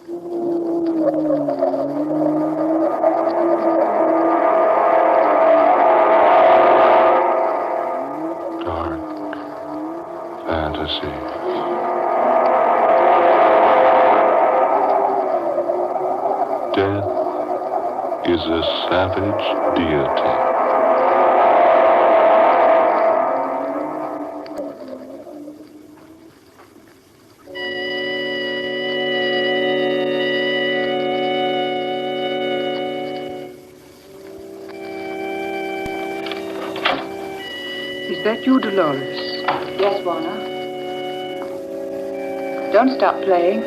Dark fantasy. Death is a savage deity. Is that you, Dolores? Yes, Warner. Don't stop playing.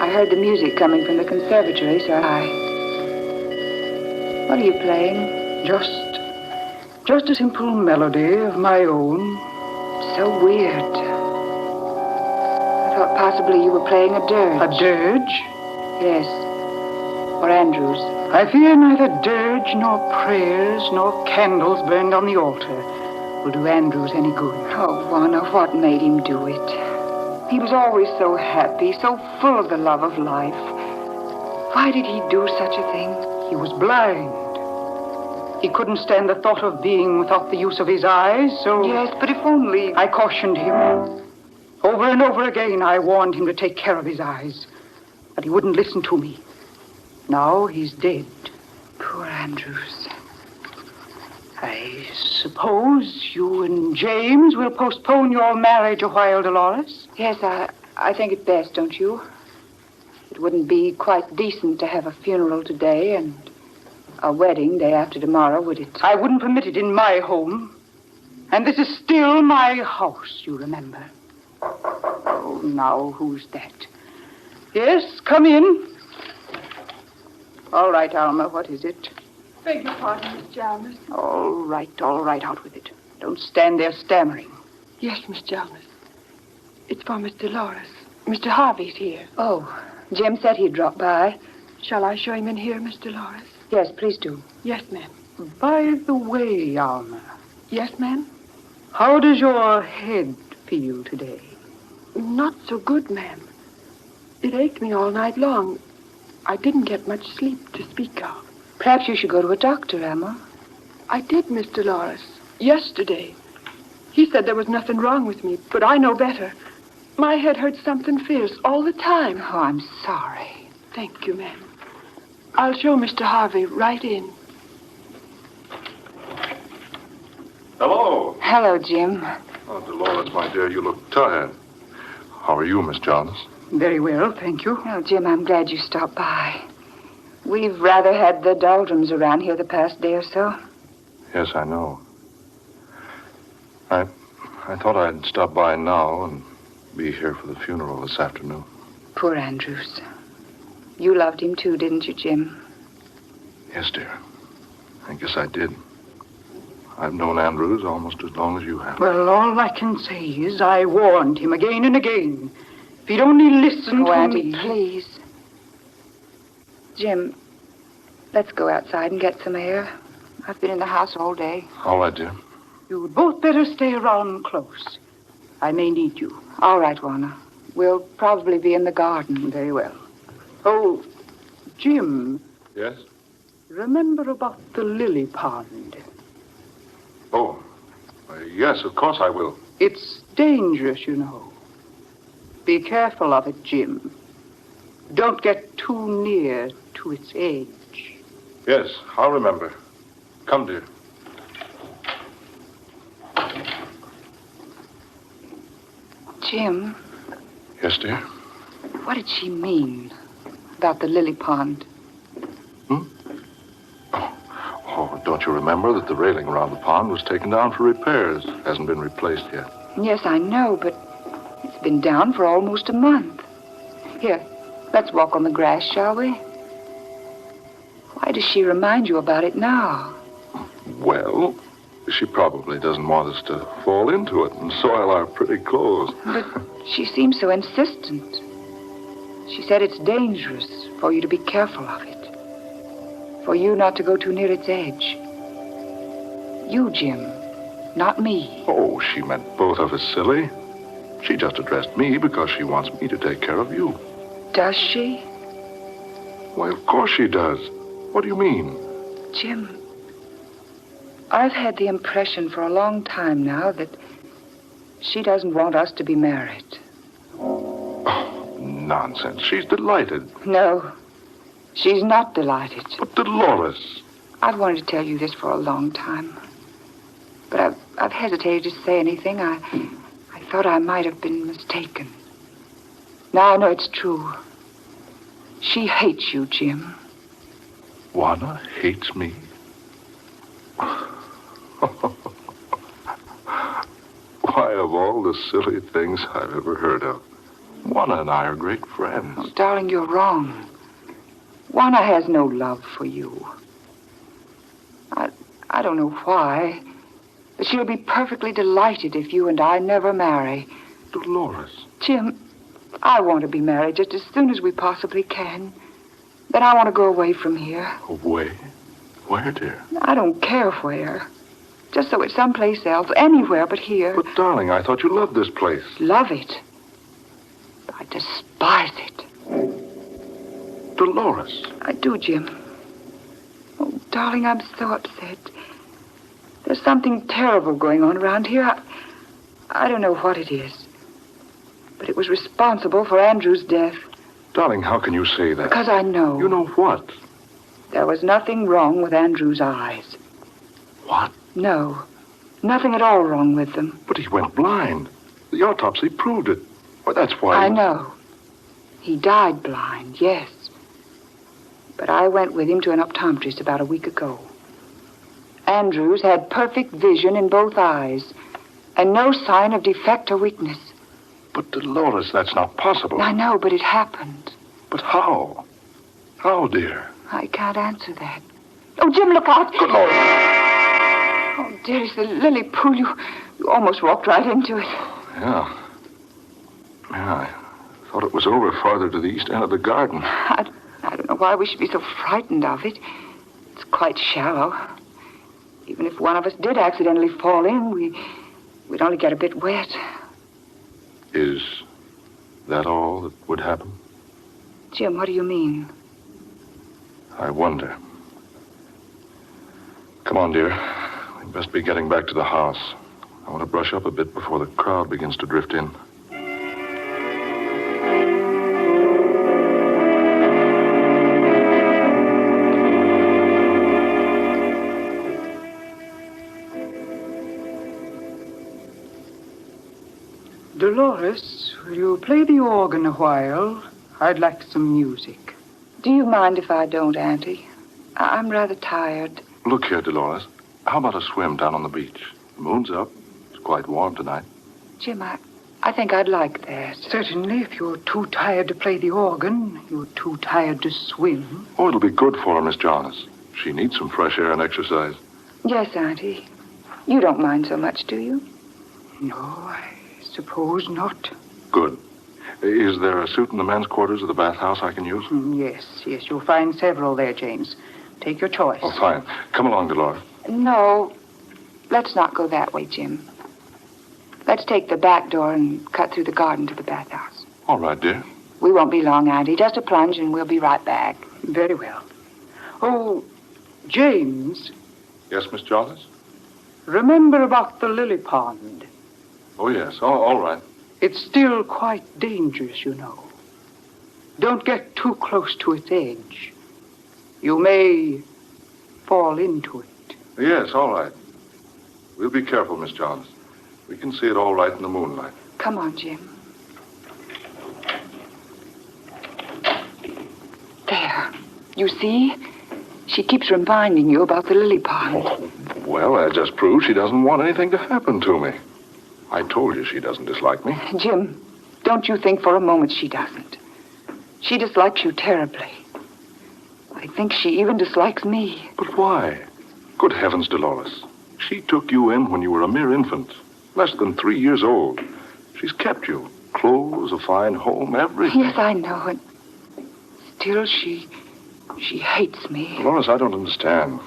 I heard the music coming from the conservatory, so What are you playing? Just a simple melody of my own. So weird. I thought possibly you were playing a dirge. A dirge? Yes. Or Andrews. I fear neither dirge nor prayers nor candles burned on the altar will do Andrews any good. Oh, Warner, what made him do it? He was always so happy, so full of the love of life. Why did he do such a thing? He was blind. He couldn't stand the thought of being without the use of his eyes, so... Yes, but if only... I cautioned him. Over and over again, I warned him to take care of his eyes. But he wouldn't listen to me. Now he's dead. Poor Andrews. I suppose you and James will postpone your marriage a while, Dolores? Yes, I think it best, don't you? It wouldn't be quite decent to have a funeral today and a wedding day after tomorrow, would it? I wouldn't permit it in my home. And this is still my house, you remember. Oh, now, who's that? Yes, come in. All right, Alma, what is it? Beg your pardon, Miss Chalmers. All right, out with it. Don't stand there stammering. Yes, Miss Chalmers. It's for Miss Dolores. Mr. Harvey's here. Oh, Jim said he'd drop by. Shall I show him in here, Miss Dolores? Yes, please do. Yes, ma'am. By the way, Alma. Yes, ma'am? How does your head feel today? Not so good, ma'am. It ached me all night long. I didn't get much sleep to speak of. Perhaps you should go to a doctor, Alma. I did, Miss Dolores. Yesterday. He said there was nothing wrong with me, but I know better. My head hurts something fierce all the time. Oh, I'm sorry. Thank you, ma'am. I'll show Mr. Harvey right in. Hello. Hello, Jim. Oh, Dolores, my dear, you look tired. How are you, Miss Jonas? Very well, thank you. Oh, Jim, I'm glad you stopped by. We've rather had the doldrums around here the past day or so. Yes, I know. I thought I'd stop by now and be here for the funeral this afternoon. Poor Andrews. You loved him too, didn't you, Jim? Yes, dear. I guess I did. I've known Andrews almost as long as you have. Well, all I can say is I warned him again and again. If he'd only listened to Auntie, me... please. Jim, let's go outside and get some air. I've been in the house all day. All right, dear. You'd both better stay around close. I may need you. All right, Warner. We'll probably be in the garden. Very well. Oh, Jim. Yes? Remember about the lily pond? Oh, yes, of course I will. It's dangerous, you know. Be careful of it, Jim. Don't get too near to its edge. Yes, I'll remember. Come, dear. Jim, Yes, dear? what did she mean about the lily pond? Oh, don't you remember that the railing around the pond was taken down for repairs? Hasn't been replaced yet. Yes, I know, but it's been down for almost a month. Here, let's walk on the grass, shall we? Why does she remind you about it now? Well, she probably doesn't want us to fall into it and soil our pretty clothes. But she seems so insistent. She said it's dangerous for you to be careful of it. For you not to go too near its edge. You, Jim, not me. Oh, she meant both of us, silly. She just addressed me because she wants me to take care of you. Does she? Why, of course she does. What do you mean? Jim, I've had the impression for a long time now that she doesn't want us to be married. Oh, nonsense. She's delighted. No, she's not delighted. But Dolores... I've wanted to tell you this for a long time. But I've hesitated to say anything. I thought I might have been mistaken. Now I know it's true. She hates you, Jim. Juana hates me? Why, of all the silly things I've ever heard of, Juana and I are great friends. Oh, darling, you're wrong. Juana has no love for you. I don't know why, but she'll be perfectly delighted if you and I never marry. Dolores. Jim, I want to be married just as soon as we possibly can. Then I want to go away from here. Away? Where, dear? I don't care where. Just so it's someplace else, anywhere but here. But, darling, I thought you loved this place. Love it. I despise it. Dolores. I do, Jim. Oh, darling, I'm so upset. There's something terrible going on around here. I don't know what it is. But it was responsible for Andrew's death. Darling, how can you say that? Because I know. You know what? There was nothing wrong with Andrew's eyes. What? No. Nothing at all wrong with them. But he went blind. The autopsy proved it. Well, that's why... I know. He died blind, yes. But I went with him to an optometrist about a week ago. Andrews had perfect vision in both eyes, and no sign of defect or weakness. But, Dolores, that's not possible. I know, but it happened. But how? How, dear? I can't answer that. Oh, Jim, look out! Good Lord! Oh, dearest, the lily pool. You almost walked right into it. Yeah. I thought it was over farther to the east end of the garden. I don't know why we should be so frightened of it. It's quite shallow. Even if one of us did accidentally fall in, we'd only get a bit wet. Is that all that would happen? Jim, what do you mean? I wonder. Come on, dear. We best be getting back to the house. I want to brush up a bit before the crowd begins to drift in. Dolores, will you play the organ a while? I'd like some music. Do you mind if I don't, Auntie? I'm rather tired. Look here, Dolores. How about a swim down on the beach? The moon's up. It's quite warm tonight. Jim, I think I'd like that. Certainly, if you're too tired to play the organ, you're too tired to swim. Oh, it'll be good for her, Miss Jonas. She needs some fresh air and exercise. Yes, Auntie. You don't mind so much, do you? No, I suppose not. Good. Is there a suit in the men's quarters of the bathhouse I can use? Yes, you'll find several there, James. Take your choice. Oh, fine. Come along, Dolores. No, let's not go that way, Jim. Let's take the back door and cut through the garden to the bathhouse. All right, dear. We won't be long, Auntie. Just a plunge and we'll be right back. Very well. Oh, James, Yes, Miss Jonas? remember about the lily pond. Oh, yes. All right. It's still quite dangerous, you know. Don't get too close to its edge. You may fall into it. Yes, all right. We'll be careful, Miss Jonas. We can see it all right in the moonlight. Come on, Jim. There. You see? She keeps reminding you about the lily pond. Oh, well, that just proves she doesn't want anything to happen to me. I told you she doesn't dislike me. Jim, don't you think for a moment she doesn't. She dislikes you terribly. I think she even dislikes me. But why? Good heavens, Dolores. She took you in when you were a mere infant, less than 3 years old. She's kept you. Clothes, a fine home, everything. Yes, I know. And still, she hates me. Dolores, I don't understand.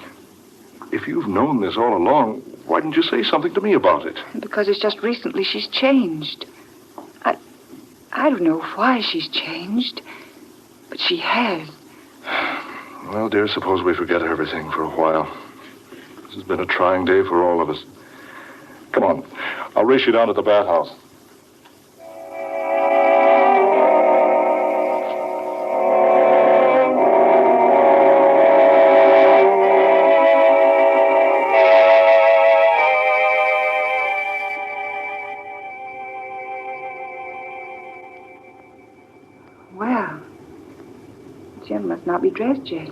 If you've known this all along, why didn't you say something to me about it? Because it's just recently she's changed. I don't know why she's changed. But she has. Well, dear, suppose we forget everything for a while. This has been a trying day for all of us. Come on. I'll race you down to the bathhouse. Well, Jim must not be dressed yet.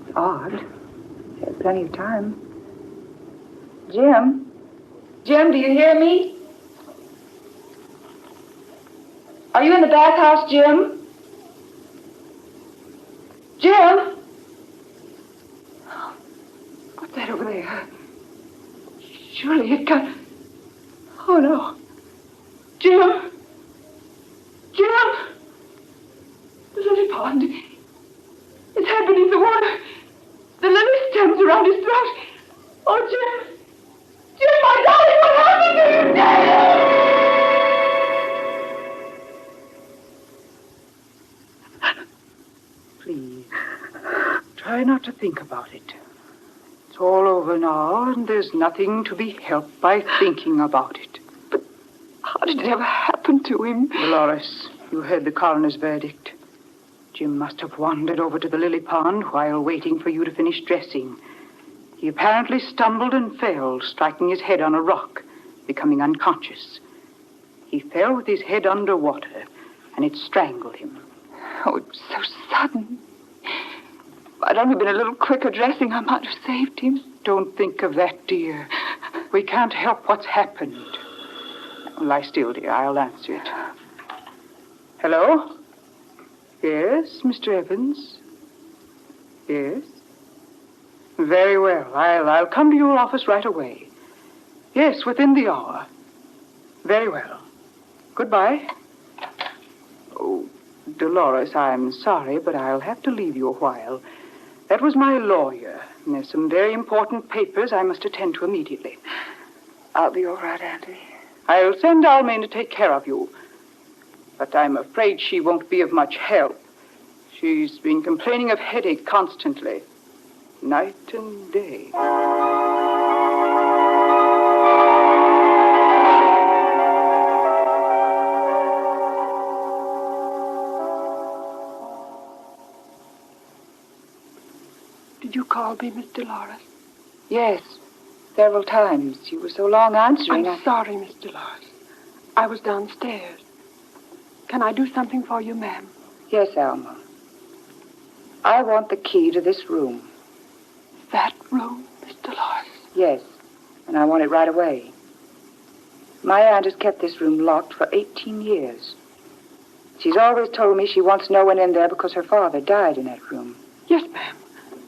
It's odd. He had plenty of time. Jim? Jim, do you hear me? Are you in the bathhouse, Jim? Jim? What's that over there? Surely it got... Oh, no. Jim? Jim! The lily pond. His head beneath the water. The lily stems around his throat. Oh, Jim! Jim, my darling, what happened to you, Jim? Please, try not to think about it. It's all over now, and there's nothing to be helped by thinking about it. But how did it ever happen to him? Dolores, you heard the coroner's verdict. Jim must have wandered over to the lily pond while waiting for you to finish dressing. He apparently stumbled and fell, striking his head on a rock, becoming unconscious. He fell with his head underwater, and it strangled him. Oh, it was so sudden. If I'd only been a little quicker dressing, I might have saved him. Don't think of that, dear. We can't help what's happened. Lie still, dear. I'll answer it. Hello? Yes, Mr. Evans? Yes? Very well. I'll come to your office right away. Yes, within the hour. Very well. Goodbye. Oh, Dolores, I'm sorry, but I'll have to leave you a while. That was my lawyer, and there's some very important papers I must attend to immediately. I'll be all right, Auntie. I'll send Almain to take care of you. But I'm afraid she won't be of much help. She's been complaining of headache constantly, night and day. Did you call me, Miss Dolores? Yes, several times. You were so long answering. I'm sorry, Miss Dolores. I was downstairs. Can I do something for you, ma'am? Yes, Alma. I want the key to this room. That room, Miss Dolores? Yes, and I want it right away. My aunt has kept this room locked for 18 years. She's always told me she wants no one in there because her father died in that room. Yes, ma'am.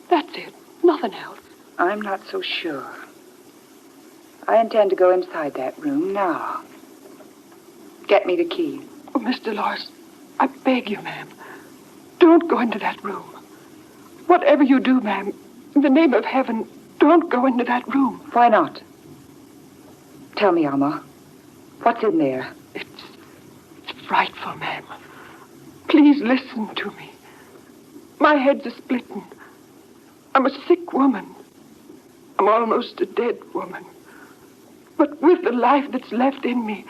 That's it. Nothing else. I'm not so sure. I intend to go inside that room now. Get me the key. Oh, Miss Dolores, I beg you, ma'am. Don't go into that room. Whatever you do, ma'am, in the name of heaven, don't go into that room. Why not? Tell me, Alma. What's in there? It's frightful, ma'am. Please listen to me. My head's a-splitting. I'm a sick woman. I'm almost a dead woman. But with the life that's left in me,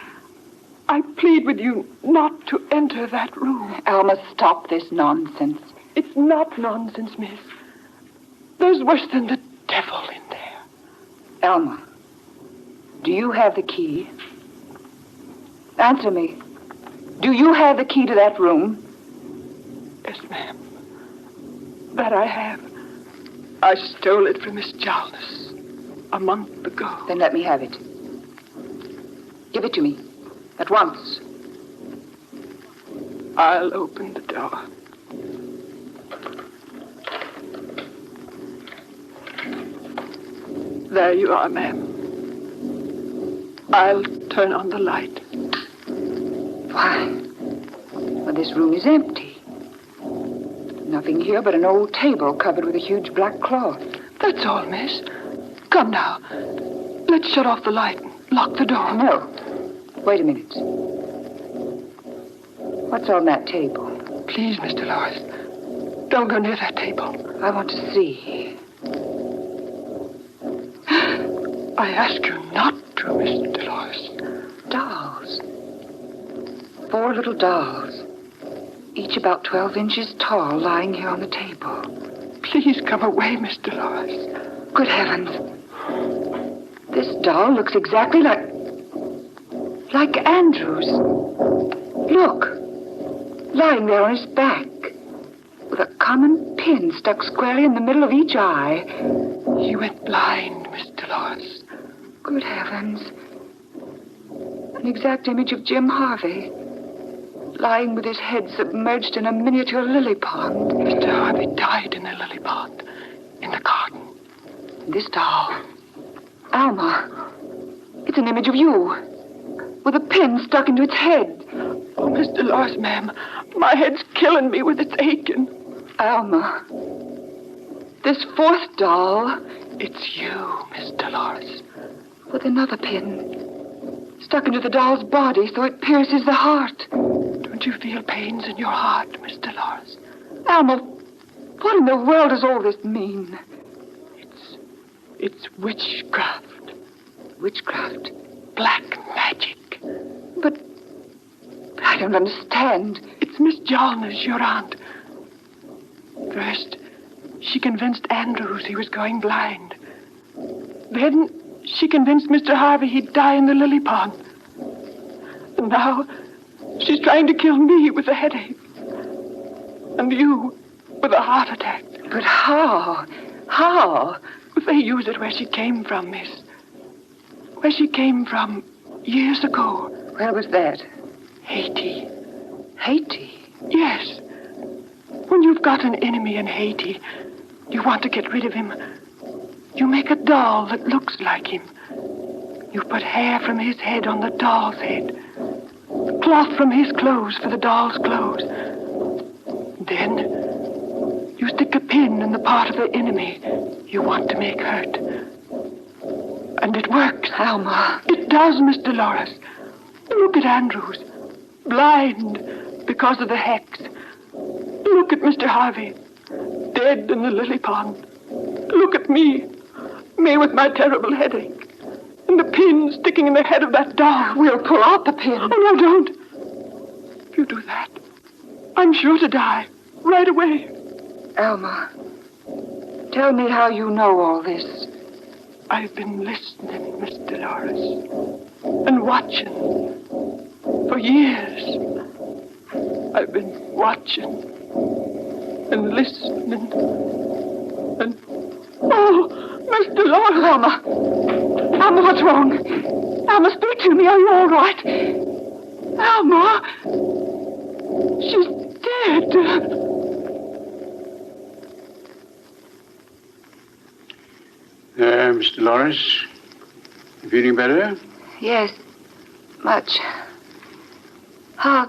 I plead with you not to enter that room. Alma, stop this nonsense. It's not nonsense, miss. There's worse than the devil in there. Alma, do you have the key? Answer me. Do you have the key to that room? Yes, ma'am. That I have. I stole it from Miss Jarvis a month ago. Then let me have it. Give it to me. At once. I'll open the door. There you are, ma'am. I'll turn on the light. Why? Well, this room is empty. Nothing here but an old table covered with a huge black cloth. That's all, miss. Come now. Let's shut off the light and lock the door. No. Wait a minute. What's on that table? Please, Miss Dolores, don't go near that table. I want to see. I ask you not to, Miss Dolores. Dolls. 4 little dolls. Each about 12 inches tall, lying here on the table. Please come away, Miss Dolores. Good heavens. This doll looks exactly like Andrew's. Look. Lying there on his back. With a common pin stuck squarely in the middle of each eye. He went blind, Miss Dolores. Good heavens. An exact image of Jim Harvey. Lying with his head submerged in a miniature lily pond. Mr. Harvey died in a lily pond. In the garden. This doll. Alma. It's an image of you. With a pin stuck into its head. Oh, Miss Dolores, ma'am. My head's killing me with its aching. Alma. This 4th doll. It's you, Miss Dolores. With another pin. Stuck into the doll's body so it pierces the heart. Don't you feel pains in your heart, Miss Dolores? Alma, what in the world does all this mean? It's witchcraft. Witchcraft? Black magic. But I don't understand. It's Miss Jalna's, your aunt. First, she convinced Andrews he was going blind. Then she convinced Mr. Harvey he'd die in the lily pond. And now she's trying to kill me with a headache. And you with a heart attack. But how? How? They use it where she came from, miss. Where she came from years ago. Where was that? Haiti. Haiti? Yes. When you've got an enemy in Haiti, you want to get rid of him. You make a doll that looks like him. You put hair from his head on the doll's head. Cloth from his clothes for the doll's clothes. Then you stick a pin in the part of the enemy you want to make hurt. And it works. Alma. It does, Miss Dolores. Look at Andrews. Blind because of the hex. Look at Mr. Harvey. Dead in the lily pond. Look at me. Me with my terrible headache. And the pin sticking in the head of that doll. We'll pull out the pin. Oh, no, don't. If you do that, I'm sure to die. Right away. Alma, tell me how you know all this. I've been listening, Miss Dolores, and watching. For years, I've been watching and listening and... Oh, Miss Dolores! Alma! Alma, what's wrong? Alma, speak to me. Are you all right? Alma! She's dead. Miss Dolores, you feeling better? Yes, much. How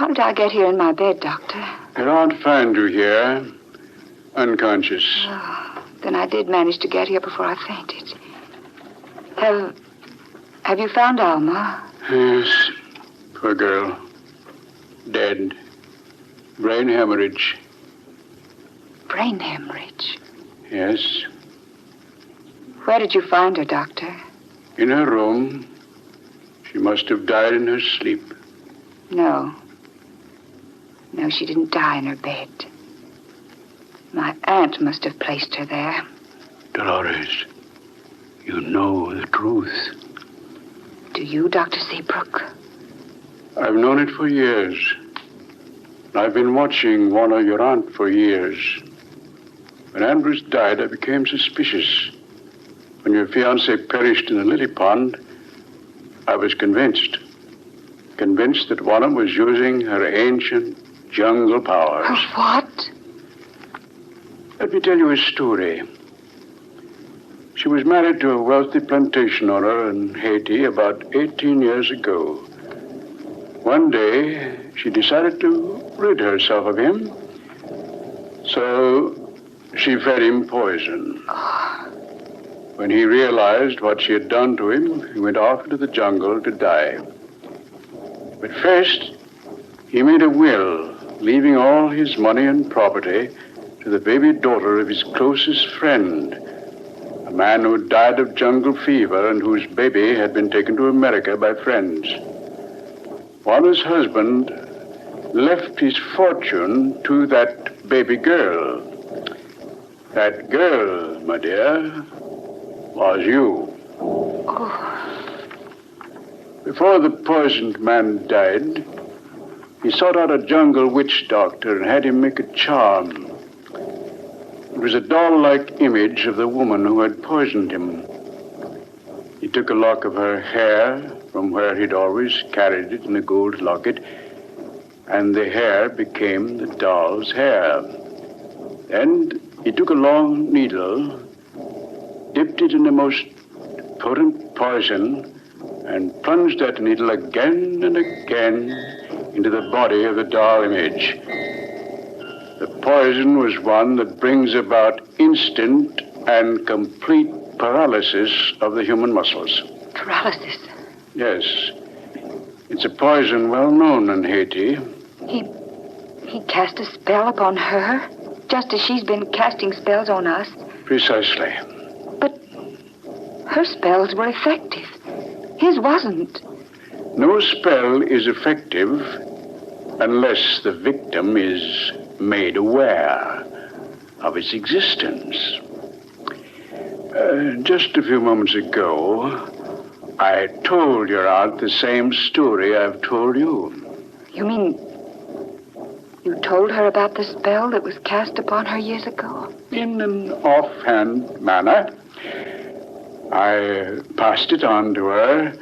did I get here in my bed, Doctor? Your aunt found you here, unconscious. Oh, then I did manage to get here before I fainted. Have you found Alma? Yes, poor girl. Dead. Brain hemorrhage. Brain hemorrhage? Yes. Where did you find her, Doctor? In her room. She must have died in her sleep. No. No, she didn't die in her bed. My aunt must have placed her there. Dolores, you know the truth. Do you, Dr. Seabrook? I've known it for years. I've been watching Warner, your aunt, for years. When Andrews died, I became suspicious. When your fiancé perished in the lily pond, I was convinced. Convinced that Warner was using her ancient jungle powers. Oh, what? Let me tell you a story. She was married to a wealthy plantation owner in Haiti about 18 years ago. One day, she decided to rid herself of him. So she fed him poison. When he realized what she had done to him, he went off into the jungle to die. But first, He made a will, leaving all his money and property to the baby daughter of his closest friend, a man who had died of jungle fever and whose baby had been taken to America by friends. Juana's husband left his fortune to that baby girl. That girl, my dear, was you. Oh. Before the poisoned man died, he sought out a jungle witch doctor and had him make a charm. It was a doll-like image of the woman who had poisoned him. He took a lock of her hair from where he'd always carried it in a gold locket, and the hair became the doll's hair. Then he took a long needle, dipped it in the most potent poison, and plunged that needle again and again into the body of the doll image. The poison was one that brings about instant and complete paralysis of the human muscles. Paralysis? Yes. It's a poison well known in Haiti. He cast a spell upon her, just as she's been casting spells on us. Precisely. But her spells were effective. His wasn't. No spell is effective unless the victim is made aware of its existence. Just a few moments ago, I told your aunt the same story I've told you. You mean you told her about the spell that was cast upon her years ago? In an offhand manner, I passed it on to her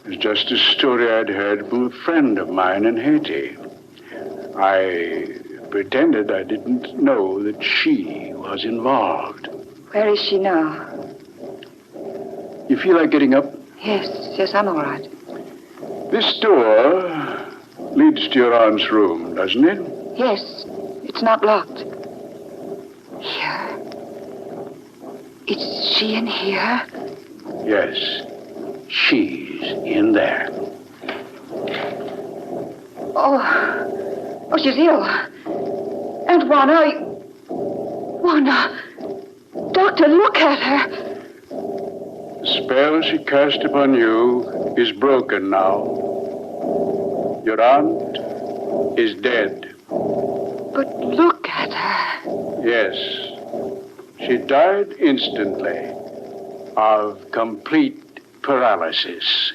as just a story I'd heard from a friend of mine in Haiti. I pretended I didn't know that she was involved. Where is she now? You feel like getting up? Yes, I'm all right. This door leads to your aunt's room, doesn't it? Yes, it's not locked. Here. Is she in here? Yes, she's in there. Oh, she's ill. And Juana, Doctor, look at her. The spell she cast upon you is broken now. Your aunt is dead. But look at her. Yes. She died instantly of complete paralysis.